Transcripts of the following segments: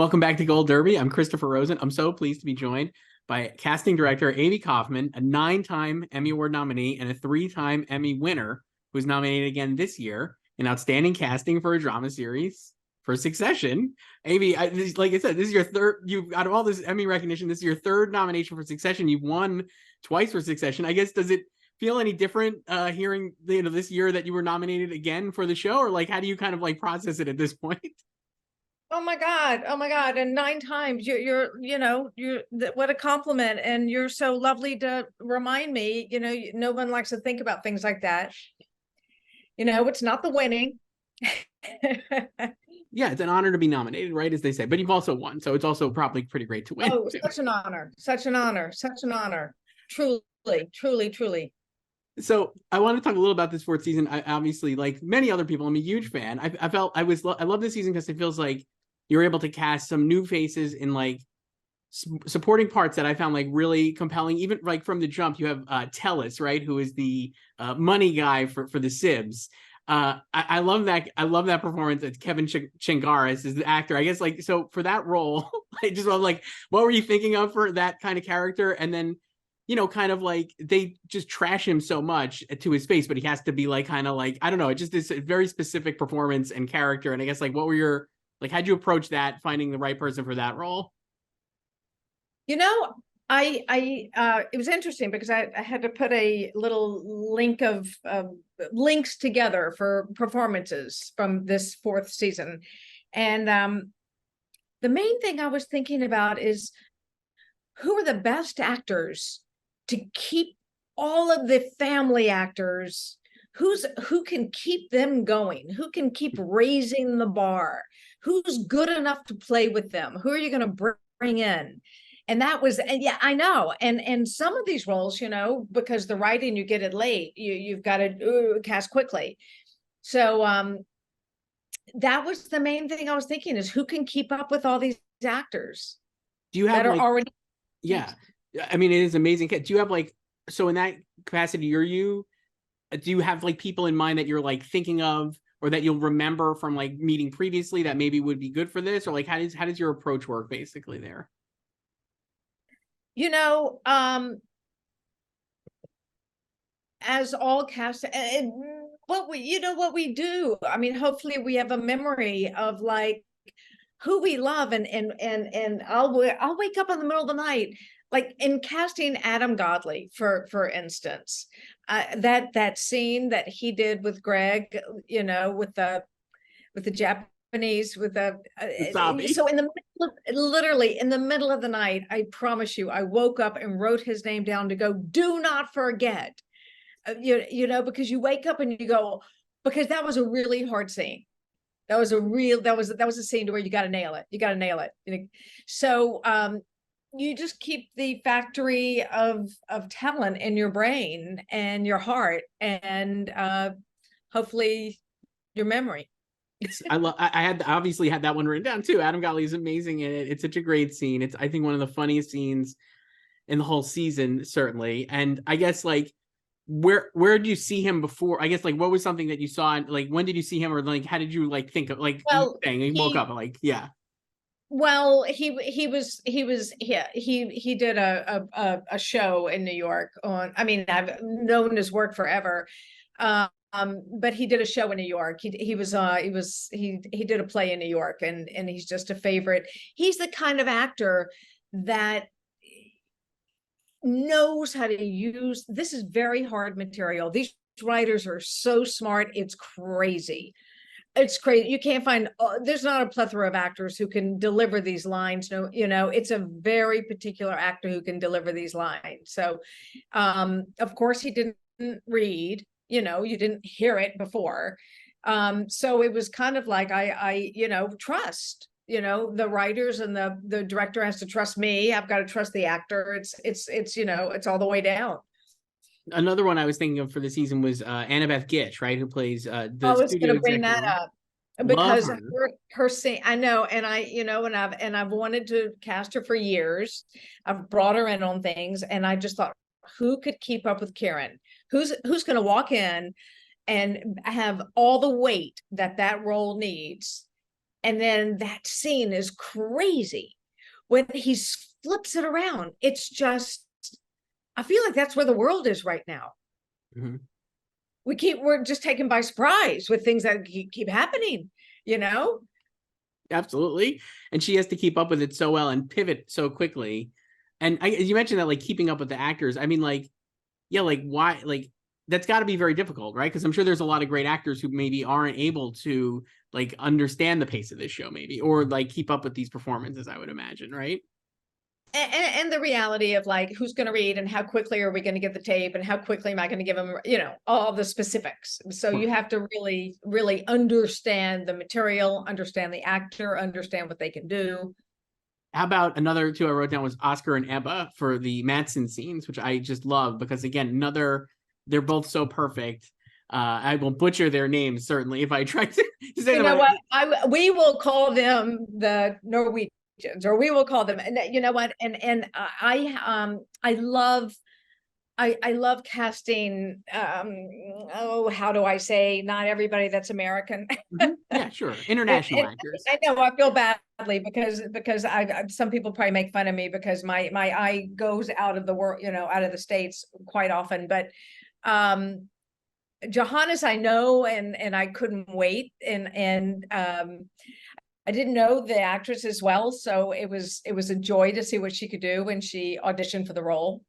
Welcome back to Gold Derby. I'm Christopher Rosen. I'm so pleased to be joined by casting director Avy Kaufman, a 9-time Emmy Award nominee and a 3-time Emmy winner, who's nominated again this year in Outstanding Casting for a Drama Series for Succession. Avy, like I said, this is your third. You out of all this Emmy recognition, this is your third nomination for Succession. You've won twice for Succession. I guess, does it feel any different hearing this year that you were nominated again for the show, or like how do you kind of like process it at this point? Oh my God. And 9 times what a compliment. And you're so lovely to remind me, no one likes to think about things like that. It's not the winning. Yeah, it's an honor to be nominated, right? As they say, but you've also won. So it's also probably pretty great to win. Oh, such an honor, such an honor, such an honor. Truly. So I want to talk a little about this fourth season. I obviously, like many other people, I'm a huge fan. I love this season because it feels like you're able to cast some new faces in like supporting parts that I found like really compelling. Even like from the jump, you have Tellis, right, who is the money guy for the Sibs. I love that. I love that performance. It's Kevin Chingaris is the actor. I guess like so for that role, I just was like, what were you thinking of for that kind of character? And then, kind of like they just trash him so much to his face, but he has to be like kind of like, I don't know, it's just this very specific performance and character. And I guess like what were your how'd you approach that, finding the right person for that role? It was interesting because I had to put a little link of links together for performances from this fourth season. And the main thing I was thinking about is who are the best actors to keep all of the family actors, who can keep them going, who can keep raising the bar, who's good enough to play with them, who are you going to bring in? And that was, and yeah, I know. And some of these roles, because the writing, you get it late, you've got to cast quickly. So that was the main thing I was thinking is who can keep up with all these actors Do you have that are already. Yeah, I mean, it is amazing. Do you have like, so in that capacity, do you have like people in mind that you're like thinking of or that you'll remember from like meeting previously that maybe would be good for this? Or like, how does your approach work basically there? As all cast, and what we do, I mean, hopefully we have a memory of like who we love, and I'll wake up in the middle of the night, like in casting Adam Godley, for instance, that scene that he did with Greg, with the Japanese, with the so literally in the middle of the night, I promise you, I woke up and wrote his name down to go, do not forget, because you wake up and you go, because that was a really hard scene. That was a scene to where you got to nail it. So you just keep the factory of talent in your brain and your heart, and hopefully your memory. I had obviously had that one written down too. Adam Godley is amazing in it. It's such a great scene. It's, I think, one of the funniest scenes in the whole season, certainly. And I guess like where did you see him before? I guess like what was something that you saw, like when did you see him, or like how did you like think of, like, Well, he woke up like, yeah. Well, he did a show in New York on, I mean, I've known his work forever. But he did a show in New York. He did a play in New York, and he's just a favorite. He's the kind of actor that knows how to use, this is very hard material. These writers are so smart, it's crazy. You can't find, there's not a plethora of actors who can deliver these lines. No, it's a very particular actor who can deliver these lines. So of course he didn't read, you didn't hear it before. So it was kind of like I trust, the writers, and the director has to trust me. I've got to trust the actor. It's all the way down. Another one I was thinking of for the season was Annabeth Gish, right, who plays the I was studio going to bring executive. that up Love because her scene, I know, and I've wanted to cast her for years. I've brought her in on things, and I just thought, who could keep up with Karen? Who's going to walk in and have all the weight that role needs, And then that scene is crazy when he flips it around. It's just, I feel like that's where the world is right now. Mm-hmm. We're just taken by surprise with things that keep happening, you know? Absolutely. And she has to keep up with it so well and pivot so quickly. And you mentioned that, like, keeping up with the actors. I mean, like, yeah, like, why, like, that's got to be very difficult, right? Because I'm sure there's a lot of great actors who maybe aren't able to, like, understand the pace of this show, maybe, or like keep up with these performances, I would imagine, right? And the reality of, like, who's going to read and how quickly are we going to get the tape and how quickly am I going to give them, you know, all the specifics. So you have to really, really understand the material, understand the actor, understand what they can do. How about another two I wrote down was Oscar and Abba for the Madsen scenes, which I just love because, again, they're both so perfect. I will butcher their names certainly if I try to say You them. know what? We will call them the Norwegians, or we will call them. And you know what? And I love casting. Oh, how do I say? Not everybody that's American. Mm-hmm. Yeah, sure. International actors. I know I feel badly because I some people probably make fun of me because my eye goes out of the world, you know, out of the States quite often. But Johannes, I know, and I couldn't wait, and I didn't know the actress as well, so it was a joy to see what she could do when she auditioned for the role.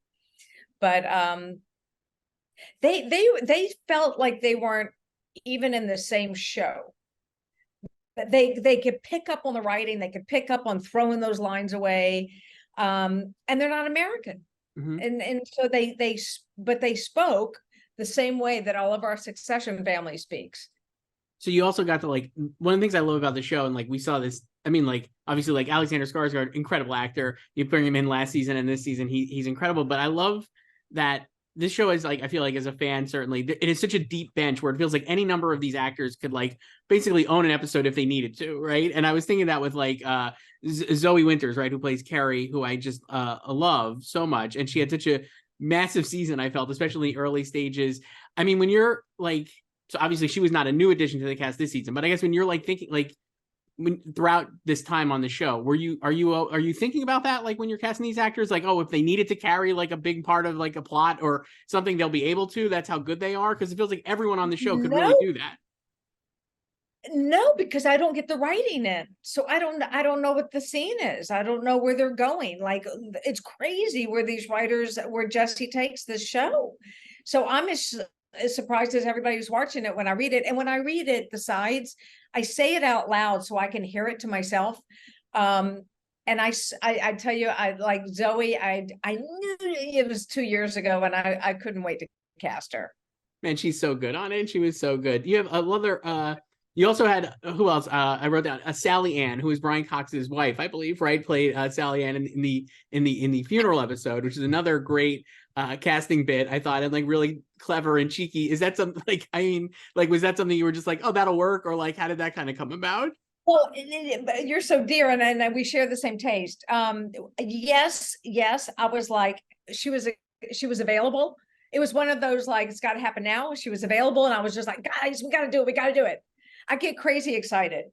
But they felt like they weren't even in the same show. They could pick up on the writing, they could pick up on throwing those lines away, and they're not American. Mm-hmm. And so they spoke the same way that all of our Succession family speaks. So you also got to, like, one of the things I love about the show, and like we saw this, I mean, like, obviously, like, Alexander Skarsgård, incredible actor. You bring him in last season and this season, he's incredible. But I love that this show is, like, I feel like as a fan, certainly, it is such a deep bench where it feels like any number of these actors could, like, basically own an episode if they needed to, right? And I was thinking that with, like, Zoe Winters, right, who plays Carrie, who I just love so much. And she had such a massive season, I felt, especially in the early stages. I mean, when you're, like, so obviously she was not a new addition to the cast this season, but I guess when you're, like, thinking, like, when throughout this time on the show, are you thinking about that, like, when you're casting these actors, like, oh, if they needed to carry, like, a big part of, like, a plot or something, they'll be able to, that's how good they are? Because it feels like everyone on the show could really do that. No, because I don't get the writing in, so I don't know what the scene is. I don't know where they're going. Like, it's crazy where Jesse takes this show. So I'm as surprised as everybody who's watching it when I read it. And when I read it, the sides, I say it out loud so I can hear it to myself. And I tell you, I like Zoe. I knew it was 2 years ago, and I couldn't wait to cast her. Man, she's so good on it. She was so good. You have another. You also had who else? I wrote down Sally Ann, who is Brian Cox's wife, I believe, right? Played Sally Ann in the funeral episode, which is another great casting bit, I thought, and, like, really clever and cheeky. Is that something, like, I mean, like, was that something you were just like, oh, that'll work, or, like, how did that kind of come about? Well, you're so dear, and we share the same taste. Yes, I was like, she was available. It was one of those, like, it's got to happen now. She was available, and I was just like, guys, we got to do it. We got to do it. I get crazy excited.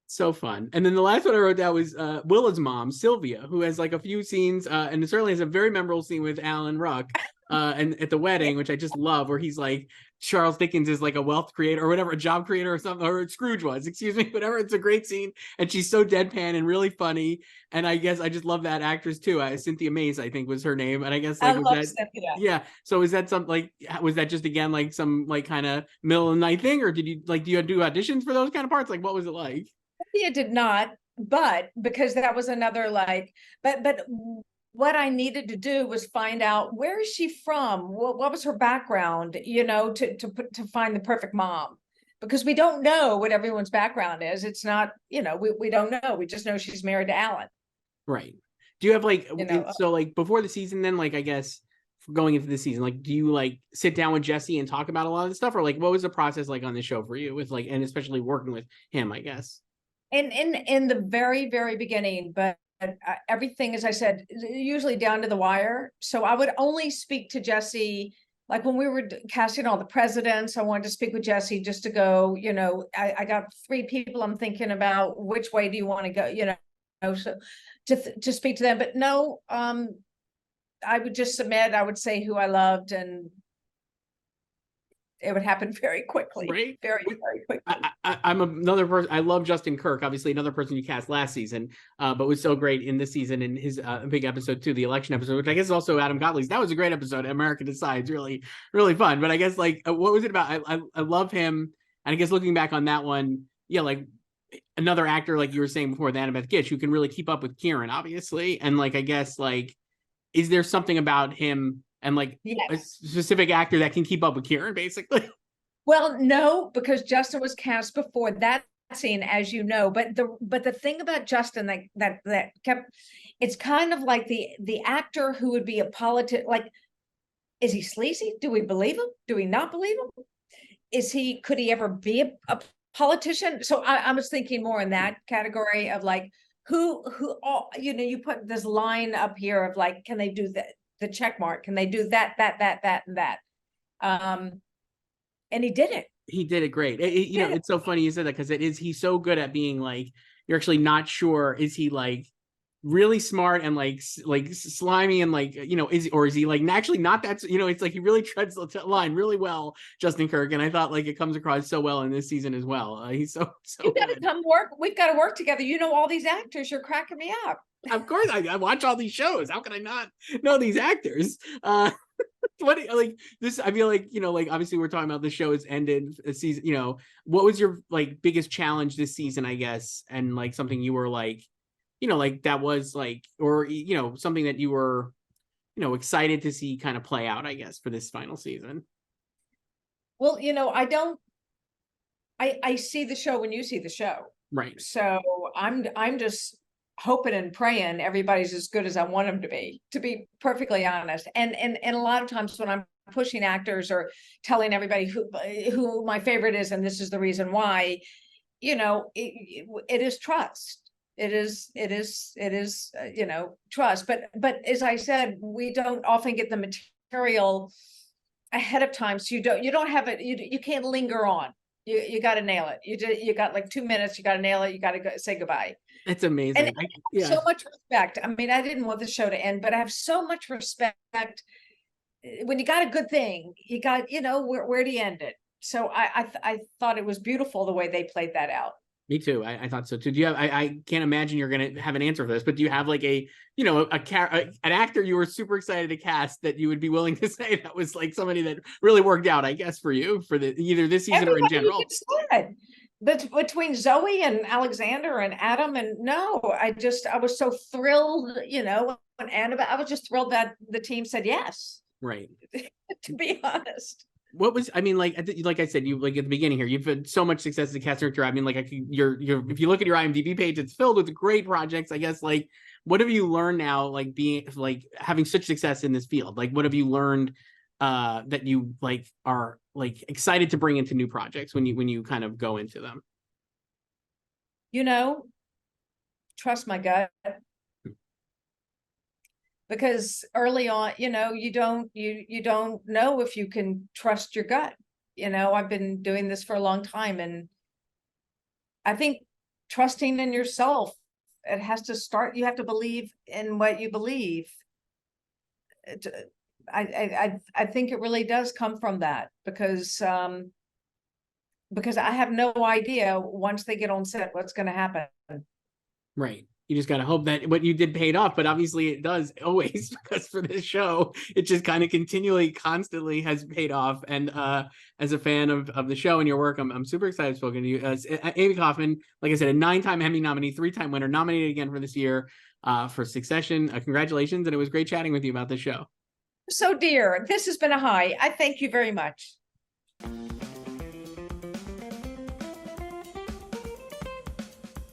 So fun. And then the last one I wrote down was Willa's mom, Sylvia, who has, like, a few scenes, and certainly has a very memorable scene with Alan Ruck and at the wedding, which I just love, where he's like, Charles Dickens is, like, a wealth creator or whatever, a job creator or something, or Scrooge was, excuse me, whatever. It's a great scene. And she's so deadpan and really funny. And I guess I just love that actress too. Cynthia Mace, I think, was her name. And I guess, like, I love Cynthia. Yeah. So is that something, like, was that just, again, like, some, like, kind of middle of the night thing, or did you, like, do you do auditions for those kind of parts? Like, what was it like? Cynthia did not, but because that was another, like, but what I needed to do was find out, where is she from? What was her background, you know, to find the perfect mom, because we don't know what everyone's background is. It's not, you know, we don't know. We just know she's married to Alan. Right. Do you have, like, You know, so, like, before the season, then, like, I guess going into the season, like, do you, like, sit down with Jesse and talk about a lot of the stuff, or, like, what was the process like on the show for you with, like, and especially working with him, I guess? in the very, very beginning, but everything, as I said, usually down to the wire. So I would only speak to Jesse like when we were casting all the presidents, I wanted to speak with Jesse just to go, I got 3 people I'm thinking about, which way do you want to go, so to speak to them. But no, I would just submit, I would say who I loved, and it would happen very quickly. Right? Very, very quickly. I'm another person. I love Justin Kirk, obviously another person you cast last season, but was so great in this season in his big episode too, the election episode, which I guess is also Adam Gottlieb's. That was a great episode. America Decides, really, really fun. But I guess like, what was it about? I love him, and I guess looking back on that one, yeah, like another actor, like you were saying before, the Annabeth Gish, who can really keep up with Kieran, obviously, and like I guess like, is there something about him and like a specific actor that can keep up with Kieran, basically? Well, no, because Justin was cast before that scene, as you know. But the thing about Justin that kept, it's kind of like the actor who would be a politician. Like, is he sleazy? Do we believe him? Do we not believe him? Could he ever be a politician? So I was thinking more in that category of like, who all, you put this line up here of like, can they do that? The check mark, can they do that, and that? And he did it. He did it great. It's so funny you said that, because he's so good at being like, you're actually not sure, is he like really smart and like slimy and like, is he like actually not that, it's like he really treads the line really well, Justin Kirk. And I thought like it comes across so well in this season as well. He's so you gotta come work. We've got to work together. All these actors, you're cracking me up. Of course, I watch all these shows. How can I not know these actors? What like this? I feel like like obviously we're talking about the show has ended a season. What was your like biggest challenge this season? I guess, and like something you were like, like that was like, or something that you were, excited to see kind of play out. I guess for this final season. Well, I see the show when you see the show, right? So I'm just hoping and praying everybody's as good as I want them to be perfectly honest. And a lot of times when I'm pushing actors or telling everybody who my favorite is, and this is the reason why, it is trust. It is, trust. But as I said, we don't often get the material ahead of time. So you don't have it. You can't linger on. You got to nail it. You got like 2 minutes. You got to nail it. You got to say goodbye. It's amazing. And so much respect. I mean, I didn't want the show to end, but I have so much respect. When you got a good thing, you got, where do you end it? So I thought it was beautiful the way they played that out. Me too. I thought so too. Do you have? I can't imagine you're going to have an answer for this, but do you have like an actor you were super excited to cast that you would be willing to say that was like somebody that really worked out? I guess for you for either this season or in general. But between Zoe and Alexander and Adam, and no, I was so thrilled, when Annabelle, I was just thrilled that the team said yes. Right. To be honest. What was, I mean, like I said, you like at the beginning here, you've had so much success as a cast director. I mean, like you're if you look at your IMDb page, it's filled with great projects. I guess like, what have you learned now, like being like having such success in this field? Like, what have you learned that you like are like excited to bring into new projects when you kind of go into them? Trust my gut. Because early on, you don't know if you can trust your gut. I've been doing this for a long time, and I think trusting in yourself, it has to start. You have to believe in what you believe. I think it really does come from that, because I have no idea once they get on set what's going to happen. Right. You just got to hope that what you did paid off, but obviously it does always, because for this show, it just kind of constantly has paid off. And as a fan of the show and your work, I'm super excited to to you. Avy Kaufman, like I said, a 9-time Emmy nominee, 3-time winner, nominated again for this year for Succession. Congratulations. And it was great chatting with you about this show. So dear, this has been a high. I thank you very much.